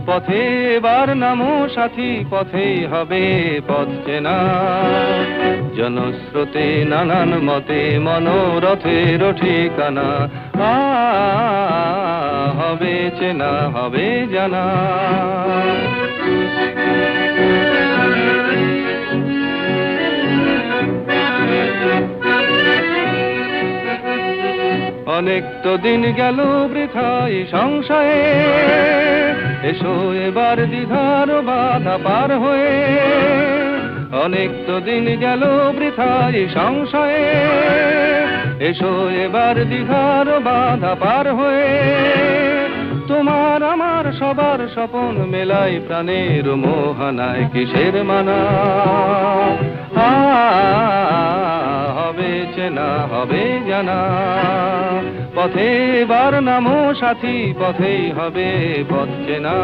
পথে এবার নামো সাথী, পথেই হবে পথ চেনা। জনস্রোতে নানান মতে মনোরথের ঠিকানা, হবে চেনা হবে জানা। অনেক তো দিন গেল বৃথাই সংশয়ে, এসো এবার দ্বিধার বাধা পার হয়ে। অনেক তো দিন গেল বৃথাই সংশয়ে, এসো এবার দ্বিধার বাধা পার হয়ে। তোমার আমার সবার স্বপন মেলাই প্রাণের মোহনায় কিসের মানা। হবে চেনা হবে জানা, পথে এবার নামো সাথী, পথেই হবে পথ চেনা।